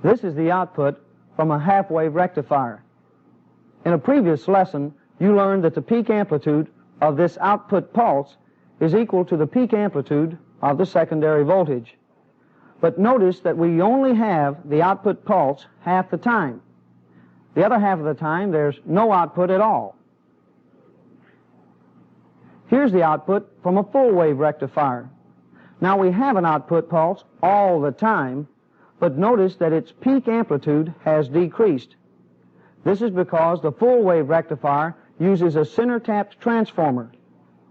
This is the output from a half-wave rectifier. In a previous lesson, you learned that the peak amplitude of this output pulse is equal to the peak amplitude of the secondary voltage. But notice that we only have the output pulse half the time. The other half of the time, there's no output at all. Here's the output from a full-wave rectifier. Now we have an output pulse all the time, but notice that its peak amplitude has decreased. This is because the full-wave rectifier uses a center-tapped transformer,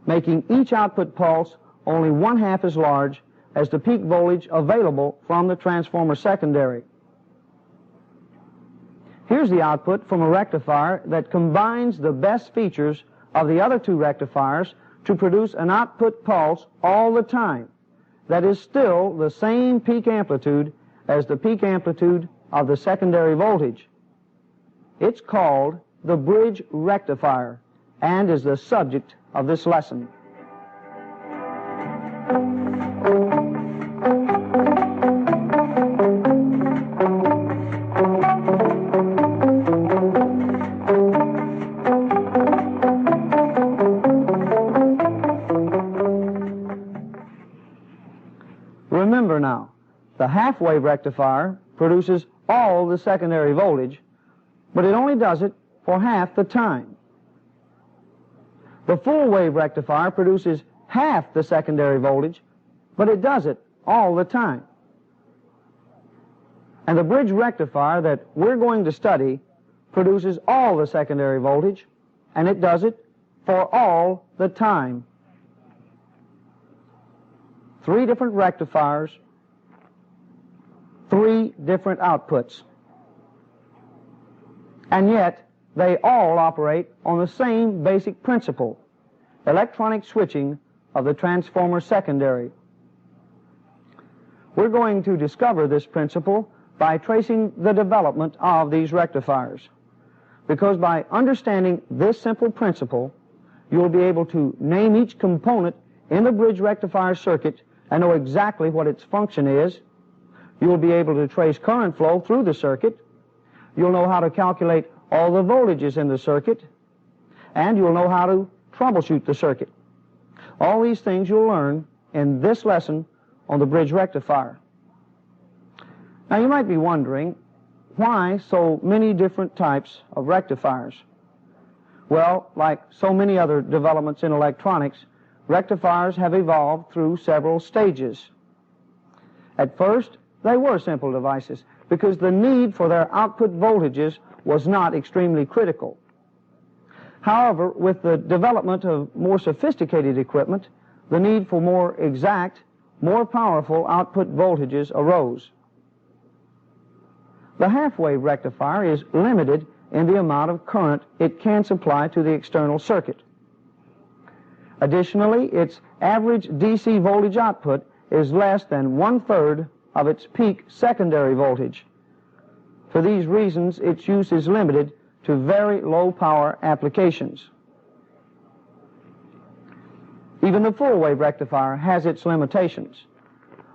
making each output pulse only 1/2 as large as the peak voltage available from the transformer secondary. Here's the output from a rectifier that combines the best features of the other two rectifiers to produce an output pulse all the time that is still the same peak amplitude as the peak amplitude of the secondary voltage. It's called the bridge rectifier and is the subject of this lesson. Remember now, the half-wave rectifier produces all the secondary voltage, but it only does it for half the time. The full-wave rectifier produces half the secondary voltage, but it does it all the time. And the bridge rectifier that we're going to study produces all the secondary voltage, and it does it for all the time. 3 different rectifiers, 3 different outputs. And yet, they all operate on the same basic principle, electronic switching of the transformer secondary. We're going to discover this principle by tracing the development of these rectifiers, because by understanding this simple principle, you'll be able to name each component in the bridge rectifier circuit and know exactly what its function is. You'll be able to trace current flow through the circuit. You'll know how to calculate all the voltages in the circuit, and you'll know how to troubleshoot the circuit. All these things you'll learn in this lesson on the bridge rectifier. Now you might be wondering, why so many different types of rectifiers? Well, like so many other developments in electronics, rectifiers have evolved through several stages. At first, they were simple devices because the need for their output voltages was not extremely critical. However, with the development of more sophisticated equipment, the need for more exact, more powerful output voltages arose. The half-wave rectifier is limited in the amount of current it can supply to the external circuit. Additionally, its average DC voltage output is less than 1/3 of its peak secondary voltage. For these reasons, its use is limited to very low power applications. Even the full-wave rectifier has its limitations.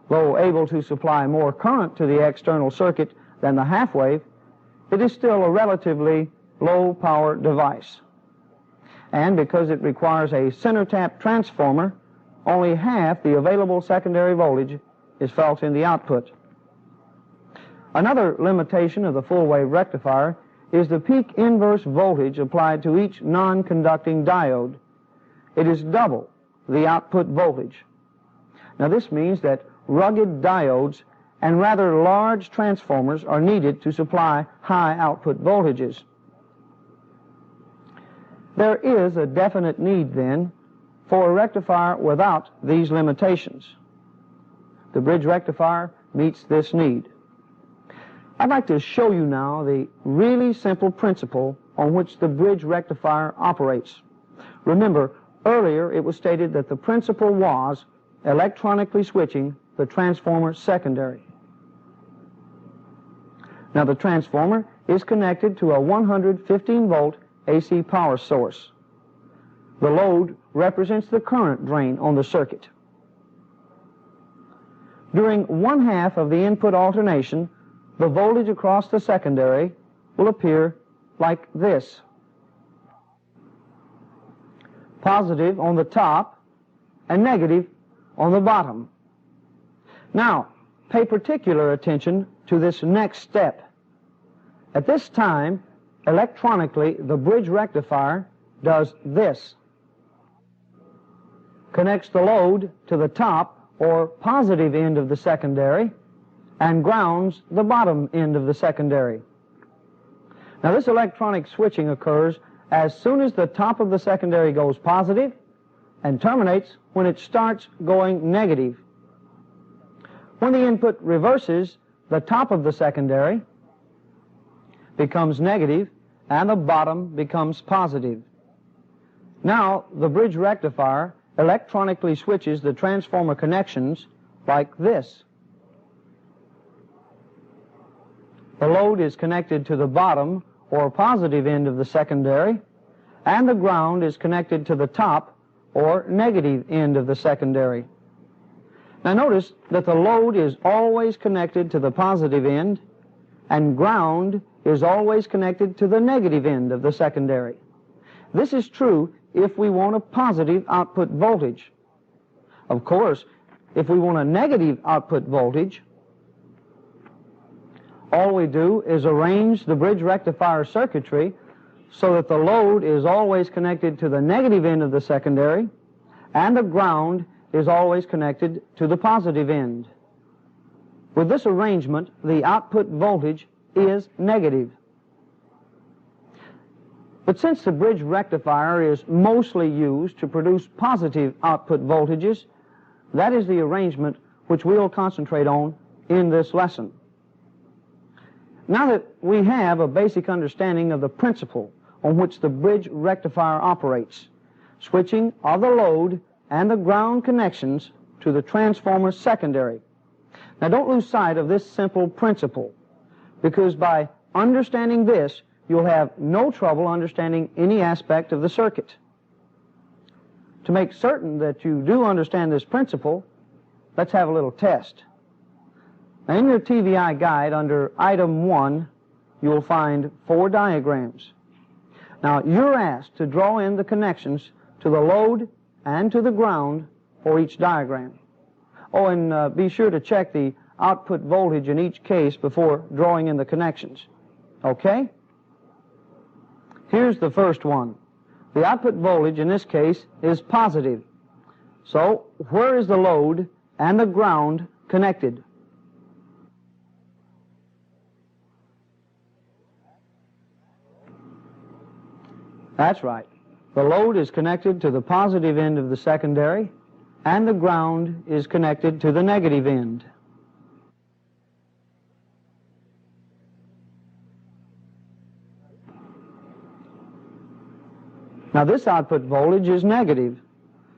Though able to supply more current to the external circuit than the half-wave, it is still a relatively low-power device. And because it requires a center-tap transformer, only half the available secondary voltage is felt in the output. Another limitation of the full-wave rectifier is the peak inverse voltage applied to each non-conducting diode. It is double the output voltage. Now this means that rugged diodes and rather large transformers are needed to supply high output voltages. There is a definite need, then, for a rectifier without these limitations. The bridge rectifier meets this need. I'd like to show you now the really simple principle on which the bridge rectifier operates. Remember, earlier it was stated that the principle was electronically switching the transformer secondary. Now the transformer is connected to a 115-volt AC power source. The load represents the current drain on the circuit. During 1/2 of the input alternation, the voltage across the secondary will appear like this. Positive on the top and negative on the bottom. Now, pay particular attention to this next step. At this time, electronically, the bridge rectifier does this. Connects the load to the top or positive end of the secondary and grounds the bottom end of the secondary. Now, this electronic switching occurs as soon as the top of the secondary goes positive and terminates when it starts going negative. When the input reverses, the top of the secondary becomes negative and the bottom becomes positive. Now, the bridge rectifier electronically switches the transformer connections like this. The load is connected to the bottom or positive end of the secondary, and the ground is connected to the top or negative end of the secondary. Now notice that the load is always connected to the positive end, and ground is always connected to the negative end of the secondary. This is true if we want a positive output voltage. Of course, if we want a negative output voltage, all we do is arrange the bridge rectifier circuitry so that the load is always connected to the negative end of the secondary and the ground is always connected to the positive end. With this arrangement, the output voltage is negative. But since the bridge rectifier is mostly used to produce positive output voltages, that is the arrangement which we'll concentrate on in this lesson. Now that we have a basic understanding of the principle on which the bridge rectifier operates, switching of the load and the ground connections to the transformer secondary. Now don't lose sight of this simple principle, because by understanding this, you'll have no trouble understanding any aspect of the circuit. To make certain that you do understand this principle, let's have a little test. Now, in your TVI guide, under Item 1, you'll find 4 diagrams. Now, you're asked to draw in the connections to the load and to the ground for each diagram. Oh, and be sure to check the output voltage in each case before drawing in the connections. Okay? Here's the first one. The output voltage in this case is positive. So, where is the load and the ground connected? That's right. The load is connected to the positive end of the secondary, and the ground is connected to the negative end. Now this output voltage is negative,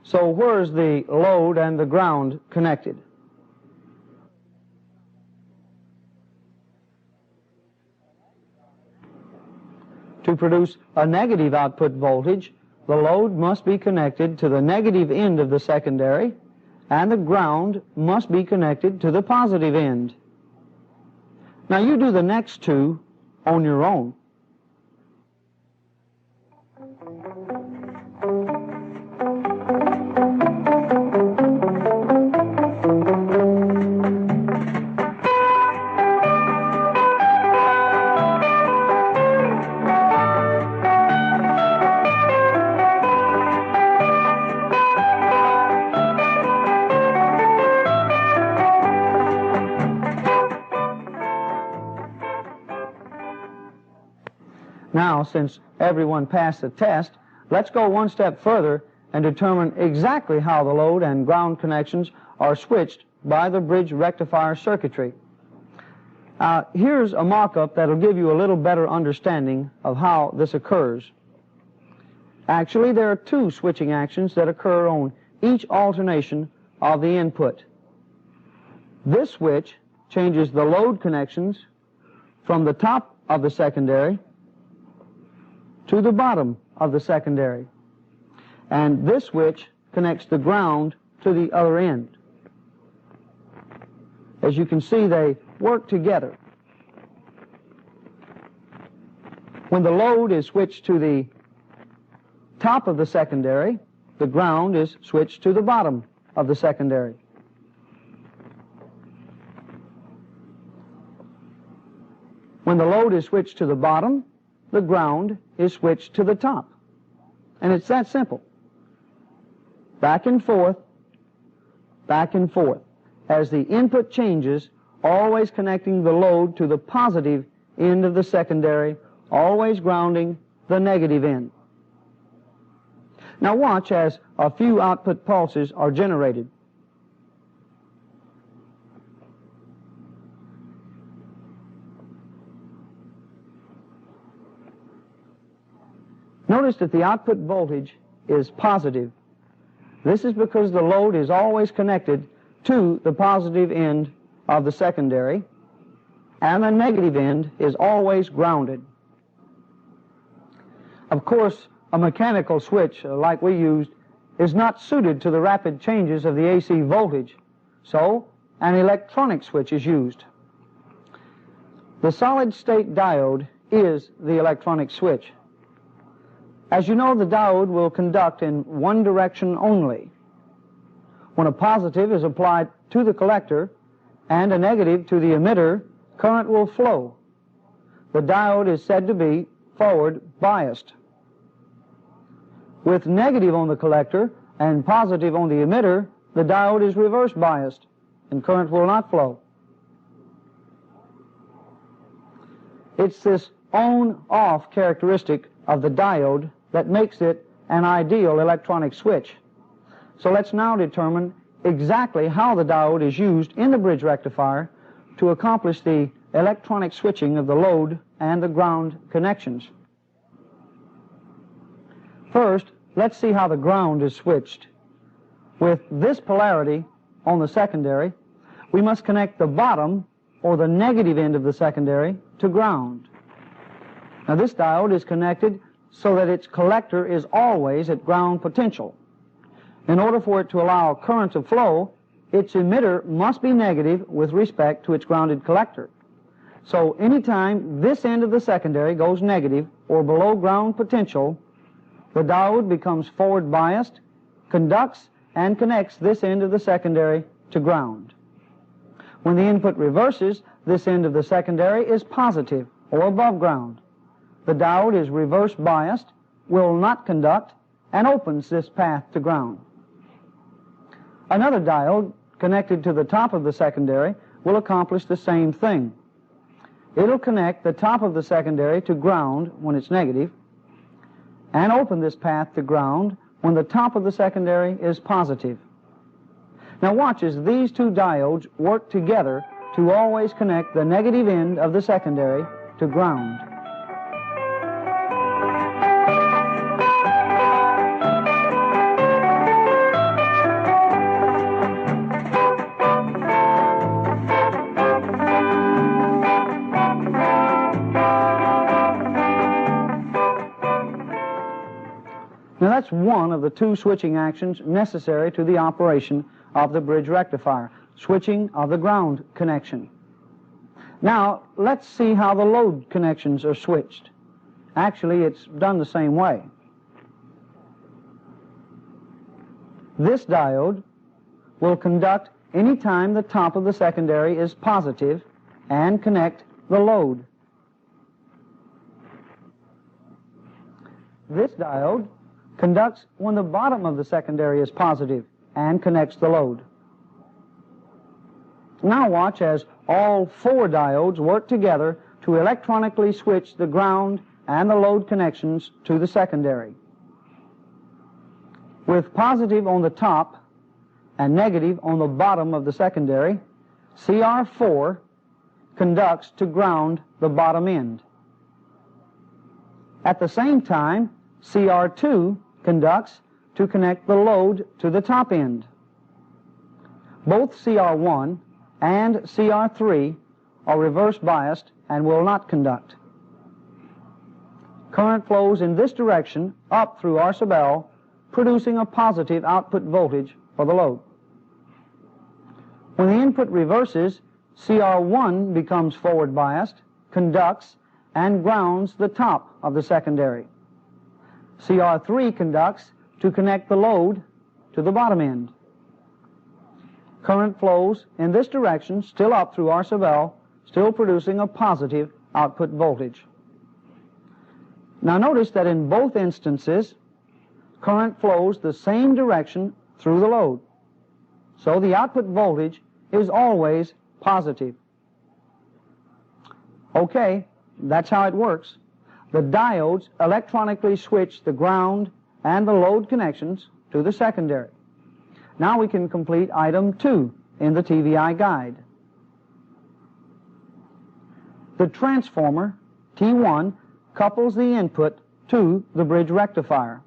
so where is the load and the ground connected? To produce a negative output voltage, the load must be connected to the negative end of the secondary, and the ground must be connected to the positive end. Now you do the next two on your own. Now, since everyone passed the test, let's go one step further and determine exactly how the load and ground connections are switched by the bridge rectifier circuitry. Here's a mock-up that'll give you a little better understanding of how this occurs. Actually, there are 2 switching actions that occur on each alternation of the input. This switch changes the load connections from the top of the secondary to the bottom of the secondary. And this switch connects the ground to the other end. As you can see, they work together. When the load is switched to the top of the secondary, the ground is switched to the bottom of the secondary. When the load is switched to the bottom, the ground is switched to the top. And it's that simple. Back and forth, as the input changes, always connecting the load to the positive end of the secondary, always grounding the negative end. Now watch as a few output pulses are generated. Notice that the output voltage is positive. This is because the load is always connected to the positive end of the secondary, and the negative end is always grounded. Of course, a mechanical switch like we used is not suited to the rapid changes of the AC voltage, so an electronic switch is used. The solid-state diode is the electronic switch. As you know, the diode will conduct in one direction only. When a positive is applied to the collector and a negative to the emitter, current will flow. The diode is said to be forward biased. With negative on the collector and positive on the emitter, the diode is reverse biased and current will not flow. It's this on-off characteristic of the diode that makes it an ideal electronic switch. So let's now determine exactly how the diode is used in the bridge rectifier to accomplish the electronic switching of the load and the ground connections. First, let's see how the ground is switched. With this polarity on the secondary, we must connect the bottom or the negative end of the secondary to ground. Now this diode is connected so that its collector is always at ground potential. In order for it to allow current to flow, its emitter must be negative with respect to its grounded collector. So anytime this end of the secondary goes negative or below ground potential, the diode becomes forward biased, conducts, and connects this end of the secondary to ground. When the input reverses, this end of the secondary is positive or above ground. The diode is reverse biased, will not conduct, and opens this path to ground. Another diode connected to the top of the secondary will accomplish the same thing. It'll connect the top of the secondary to ground when it's negative, and open this path to ground when the top of the secondary is positive. Now watch as these two diodes work together to always connect the negative end of the secondary to ground. Now that's one of the two switching actions necessary to the operation of the bridge rectifier, switching of the ground connection. Now let's see how the load connections are switched. Actually, it's done the same way. This diode will conduct any time the top of the secondary is positive and connect the load. This diode conducts when the bottom of the secondary is positive and connects the load. Now watch as all four diodes work together to electronically switch the ground and the load connections to the secondary. With positive on the top and negative on the bottom of the secondary, CR4 conducts to ground the bottom end. At the same time, CR2 conducts to connect the load to the top end. Both CR1 and CR3 are reverse biased and will not conduct. Current flows in this direction up through our sub-L, producing a positive output voltage for the load. When the input reverses, CR1 becomes forward biased, conducts, and grounds the top of the secondary. CR3 conducts to connect the load to the bottom end. Current flows in this direction, still up through R sub L, still producing a positive output voltage. Now notice that in both instances, current flows the same direction through the load. So the output voltage is always positive. Okay, that's how it works. The diodes electronically switch the ground and the load connections to the secondary. Now we can complete item 2 in the TVI guide. The transformer, T1, couples the input to the bridge rectifier.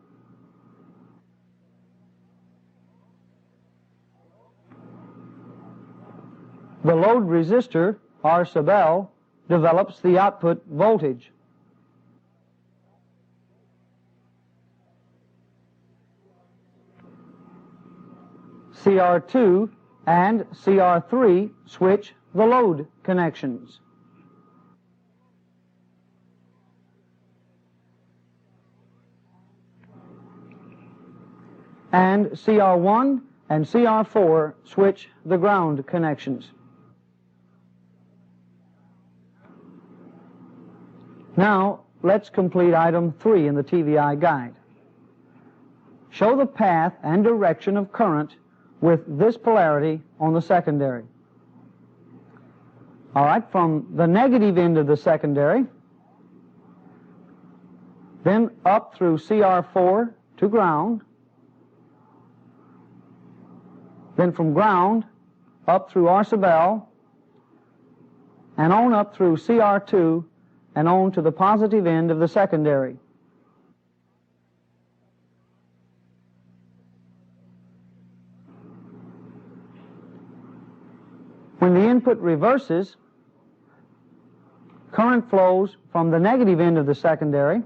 The load resistor, R sub L, develops the output voltage. CR2 and CR3 switch the load connections. And CR1 and CR4 switch the ground connections. Now, let's complete item 3 in the TVI guide. Show the path and direction of current with this polarity on the secondary. All right, from the negative end of the secondary, then up through CR4 to ground, then from ground up through R sub L, and on up through CR2 and on to the positive end of the secondary. When the input reverses, current flows from the negative end of the secondary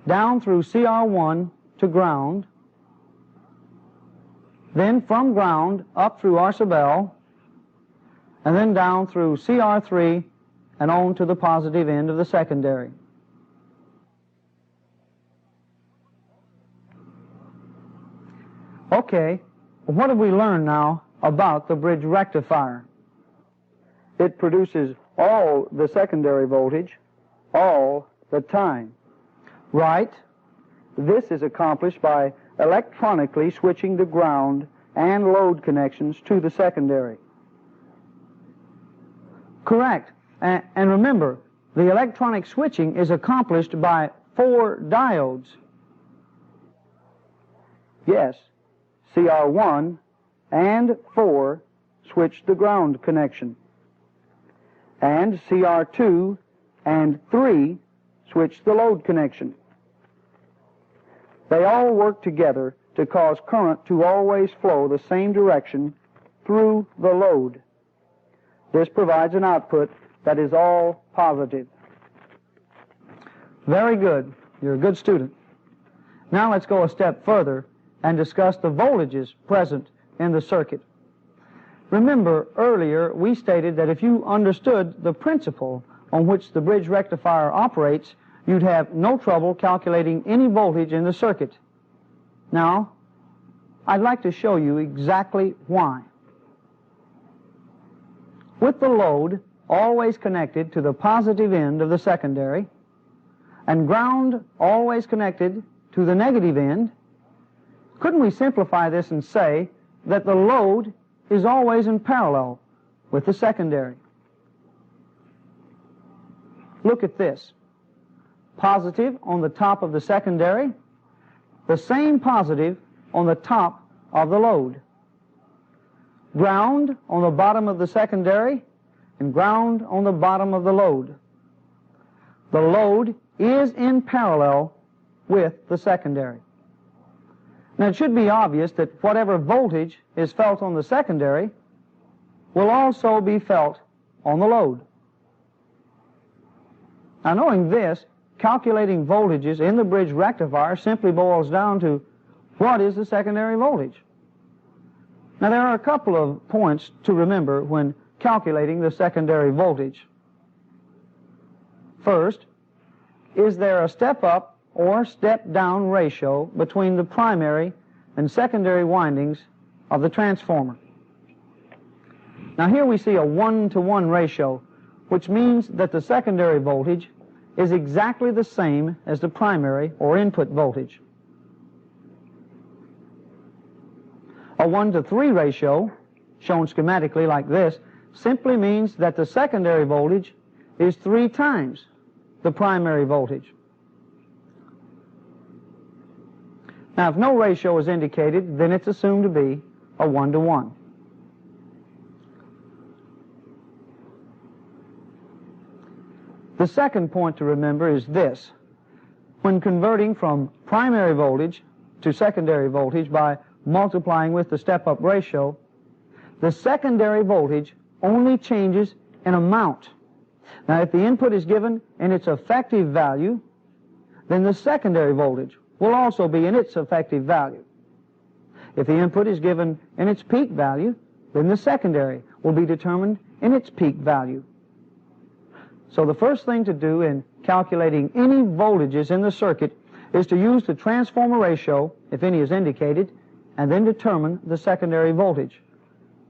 down through CR1 to ground, then from ground up through R sub L, and then down through CR3 and on to the positive end of the secondary. Okay, what have we learned now about the bridge rectifier? It produces all the secondary voltage all the time. Right? This is accomplished by electronically switching the ground and load connections to the secondary. Correct. And remember, the electronic switching is accomplished by 4 diodes. Yes, CR1 and 4 switch the ground connection, and CR2 and 3 switch the load connection. They all work together to cause current to always flow the same direction through the load. This provides an output that is all positive. Very good. You're a good student. Now let's go a step further and discuss the voltages present in the circuit. Remember, earlier we stated that if you understood the principle on which the bridge rectifier operates, you'd have no trouble calculating any voltage in the circuit. Now, I'd like to show you exactly why. With the load always connected to the positive end of the secondary, and ground always connected to the negative end, couldn't we simplify this and say that the load is always in parallel with the secondary? Look at this. Positive on the top of the secondary, the same positive on the top of the load. Ground on the bottom of the secondary, and ground on the bottom of the load. The load is in parallel with the secondary. Now it should be obvious that whatever voltage is felt on the secondary will also be felt on the load. Now knowing this, calculating voltages in the bridge rectifier simply boils down to what is the secondary voltage. Now there are a couple of points to remember when calculating the secondary voltage. First, is there a step-up or step-down ratio between the primary and secondary windings of the transformer. Now here we see a 1-to-1 ratio, which means that the secondary voltage is exactly the same as the primary or input voltage. A 1-to-3 ratio, shown schematically like this, simply means that the secondary voltage is 3 times the primary voltage. Now, if no ratio is indicated, then it's assumed to be a 1-to-1. The second point to remember is this. When converting from primary voltage to secondary voltage by multiplying with the step-up ratio, the secondary voltage only changes in amount. Now, if the input is given in its effective value, then the secondary voltage will also be in its effective value. If the input is given in its peak value, then the secondary will be determined in its peak value. So the first thing to do in calculating any voltages in the circuit is to use the transformer ratio, if any is indicated, and then determine the secondary voltage.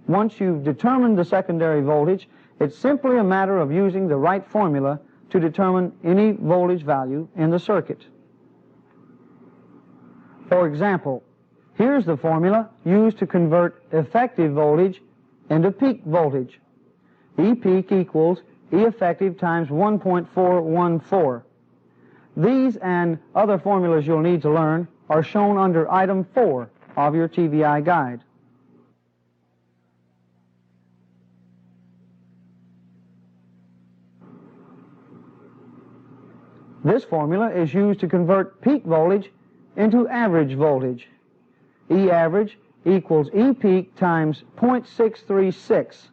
Once you've determined the secondary voltage, it's simply a matter of using the right formula to determine any voltage value in the circuit. For example, here's the formula used to convert effective voltage into peak voltage. E peak equals E effective times 1.414. These and other formulas you'll need to learn are shown under item 4 of your TVI guide. This formula is used to convert peak voltage into average voltage. E average equals E peak times 0.636.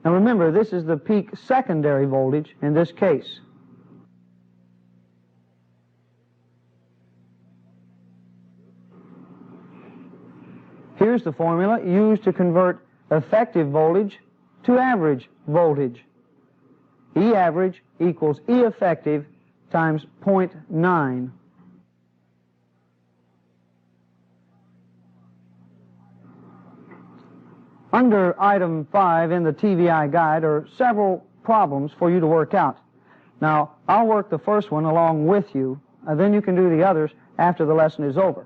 Now remember, this is the peak secondary voltage in this case. Here's the formula used to convert effective voltage to average voltage. E average equals E effective times 0.9. Under item 5 in the TVI guide are several problems for you to work out. Now, I'll work the first one along with you, and then you can do the others after the lesson is over.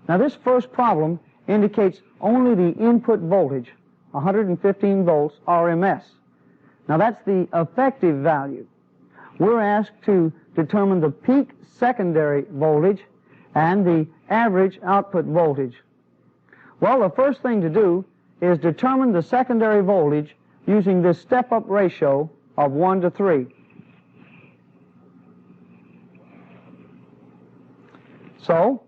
Now, this first problem indicates only the input voltage, 115 volts RMS. Now, that's the effective value. We're asked to determine the peak secondary voltage and the average output voltage. Well, the first thing to do is determine the secondary voltage using this step-up ratio of 1-to-3. So,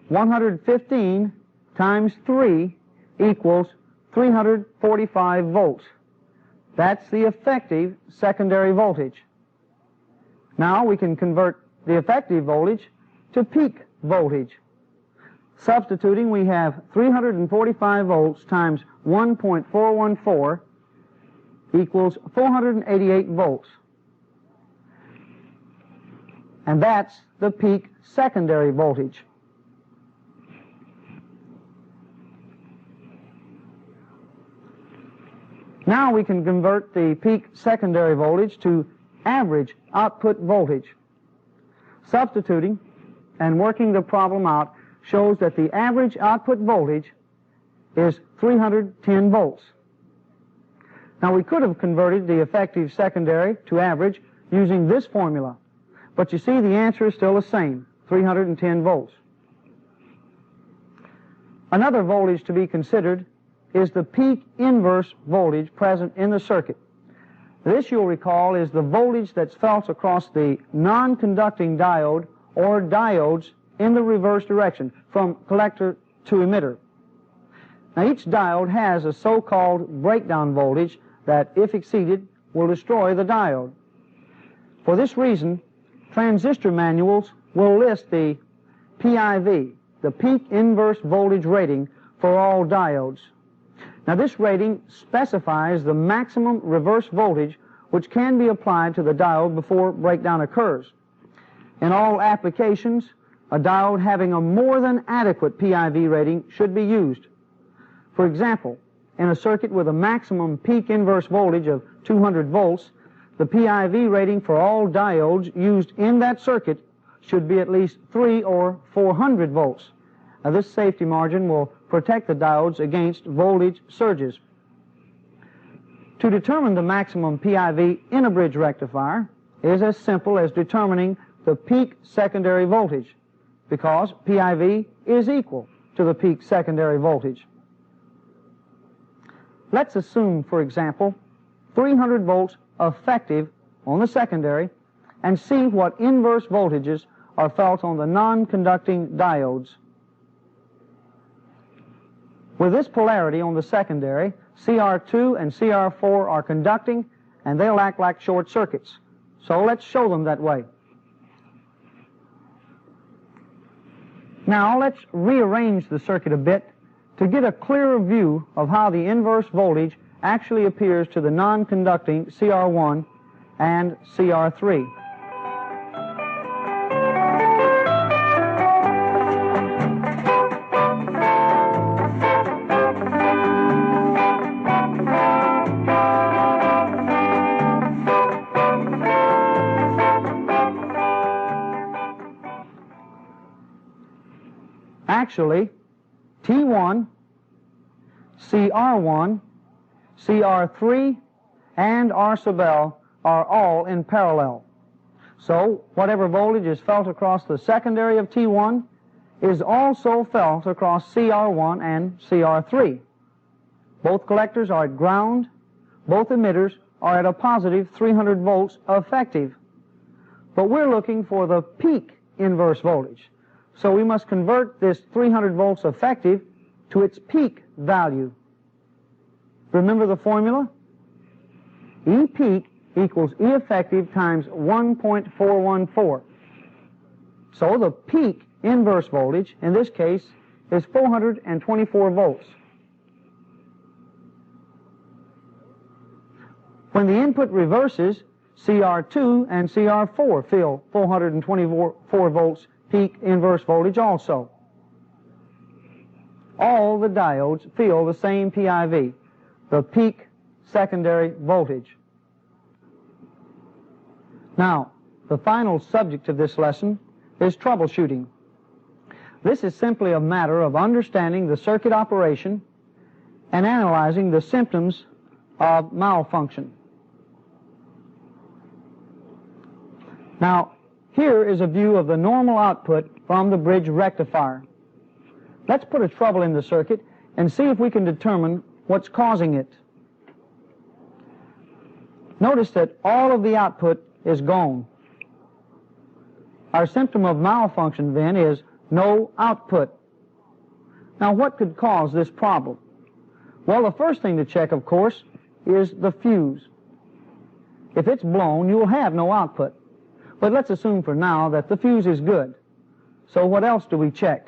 115 times 3 equals 345 volts. That's the effective secondary voltage. Now we can convert the effective voltage to peak voltage. Substituting, we have 345 volts times 1.414 equals 488 volts. And that's the peak secondary voltage. Now we can convert the peak secondary voltage to average output voltage. Substituting and working the problem out shows that the average output voltage is 310 volts. Now we could have converted the effective secondary to average using this formula, but you see the answer is still the same, 310 volts. Another voltage to be considered is the peak inverse voltage present in the circuit. This, you'll recall, is the voltage that's felt across the non-conducting diode or diodes in the reverse direction, from collector to emitter. Now, each diode has a so-called breakdown voltage that, if exceeded, will destroy the diode. For this reason, transistor manuals will list the PIV, the peak inverse voltage rating, for all diodes. Now, this rating specifies the maximum reverse voltage which can be applied to the diode before breakdown occurs. In all applications, a diode having a more than adequate PIV rating should be used. For example, in a circuit with a maximum peak inverse voltage of 200 volts, the PIV rating for all diodes used in that circuit should be at least 300 or 400 volts. Now, this safety margin will protect the diodes against voltage surges. To determine the maximum PIV in a bridge rectifier is as simple as determining the peak secondary voltage, because PIV is equal to the peak secondary voltage. Let's assume, for example, 300 volts effective on the secondary and see what inverse voltages are felt on the non-conducting diodes. With this polarity on the secondary, CR2 and CR4 are conducting, and they'll act like short circuits. So let's show them that way. Now let's rearrange the circuit a bit to get a clearer view of how the inverse voltage actually appears to the non-conducting CR1 and CR3. Actually, T1, CR1, CR3, and R sub L are all in parallel. So whatever voltage is felt across the secondary of T1 is also felt across CR1 and CR3. Both collectors are at ground. Both emitters are at a positive 300 volts effective. But we're looking for the peak inverse voltage. So we must convert this 300 volts effective to its peak value. Remember the formula? E peak equals E effective times 1.414. So the peak inverse voltage, in this case, is 424 volts. When the input reverses, CR2 and CR4 feel 424 volts peak inverse voltage also. All the diodes feel the same PIV, the peak secondary voltage. Now, the final subject of this lesson is troubleshooting. This is simply a matter of understanding the circuit operation and analyzing the symptoms of malfunction. Now, here is a view of the normal output from the bridge rectifier. Let's put a trouble in the circuit and see if we can determine what's causing it. Notice that all of the output is gone. Our symptom of malfunction then is no output. Now, what could cause this problem? Well, the first thing to check, of course, is the fuse. If it's blown, you'll have no output. But let's assume for now that the fuse is good. So what else do we check?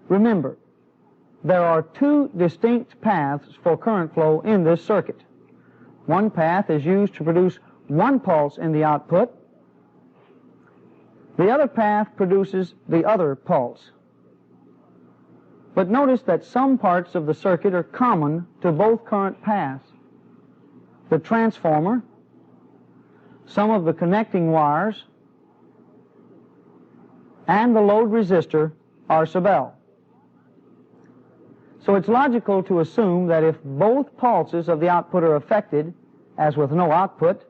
Remember, there are two distinct paths for current flow in this circuit. One path is used to produce one pulse in the output. The other path produces the other pulse. But notice that some parts of the circuit are common to both current paths. The transformer, some of the connecting wires, and the load resistor are sub L. So it's logical to assume that if both pulses of the output are affected, as with no output,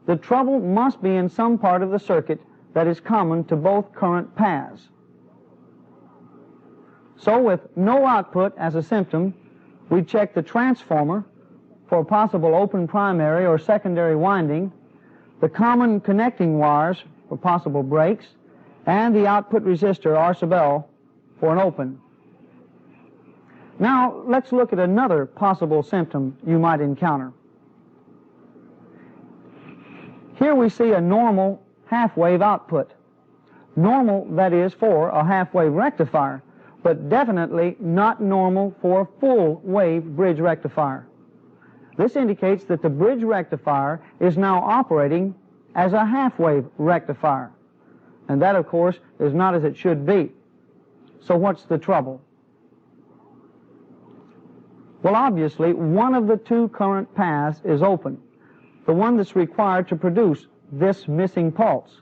the trouble must be in some part of the circuit that is common to both current paths. So with no output as a symptom, we check the transformer for possible open primary or secondary winding, the common connecting wires for possible breaks, and the output resistor R sub L for an open. Now, let's look at another possible symptom you might encounter. Here we see a normal half-wave output. Normal, that is, for a half-wave rectifier, but definitely not normal for a full-wave bridge rectifier. This indicates that the bridge rectifier is now operating as a half-wave rectifier. And that, of course, is not as it should be. So what's the trouble? Well, obviously, one of the two current paths is open, the one that's required to produce this missing pulse.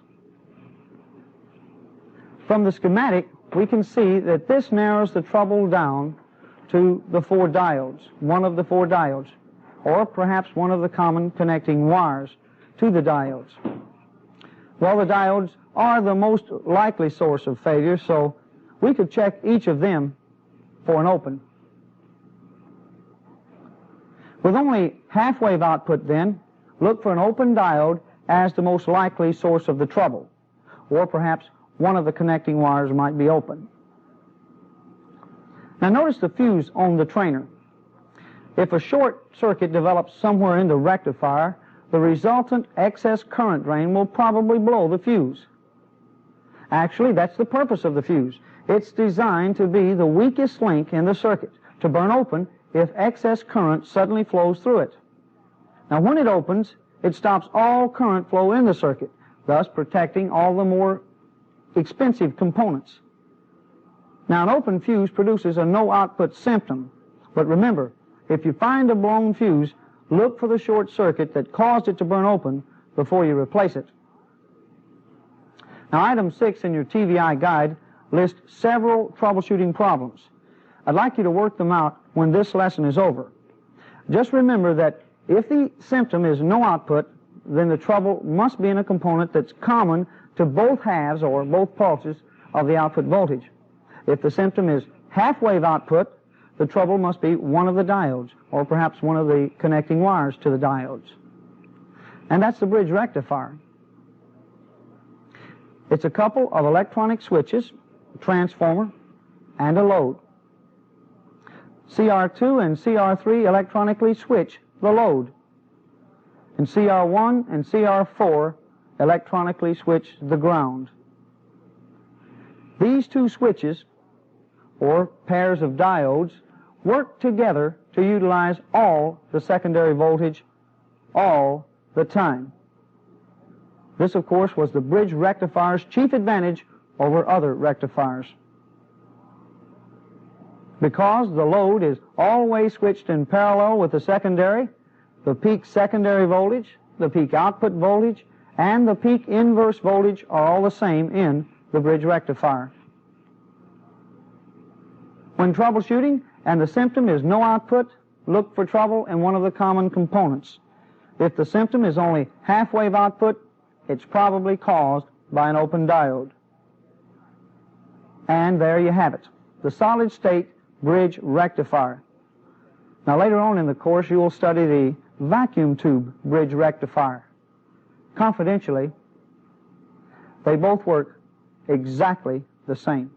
From the schematic, we can see that this narrows the trouble down to the 4 diodes, one of the 4 diodes, or perhaps one of the common connecting wires to the diodes. Well, the diodes are the most likely source of failure, so we could check each of them for an open. With only half-wave output, then, look for an open diode as the most likely source of the trouble, or perhaps one of the connecting wires might be open. Now notice the fuse on the trainer. If a short circuit develops somewhere in the rectifier, the resultant excess current drain will probably blow the fuse. Actually, that's the purpose of the fuse. It's designed to be the weakest link in the circuit, to burn open if excess current suddenly flows through it. Now when it opens, it stops all current flow in the circuit, thus protecting all the more expensive components. Now an open fuse produces a no output symptom, but remember, if you find a blown fuse, look for the short circuit that caused it to burn open before you replace it. Now item 6 in your TVI guide lists several troubleshooting problems. I'd like you to work them out when this lesson is over. Just remember that if the symptom is no output, then the trouble must be in a component that's common to both halves or both pulses of the output voltage. If the symptom is half-wave output, the trouble must be one of the diodes, or perhaps one of the connecting wires to the diodes. And that's the bridge rectifier. It's a couple of electronic switches, a transformer, and a load. CR2 and CR3 electronically switch the load, and CR1 and CR4 electronically switch the ground. These two switches, or pairs of diodes, work together to utilize all the secondary voltage all the time. This, of course, was the bridge rectifier's chief advantage over other rectifiers. Because the load is always switched in parallel with the secondary, the peak secondary voltage, the peak output voltage, and the peak inverse voltage are all the same in the bridge rectifier. When troubleshooting and the symptom is no output, look for trouble in one of the common components. If the symptom is only half-wave output, it's probably caused by an open diode. And there you have it, the solid-state bridge rectifier. Now later on in the course you will study the vacuum tube bridge rectifier. Confidentially, they both work exactly the same.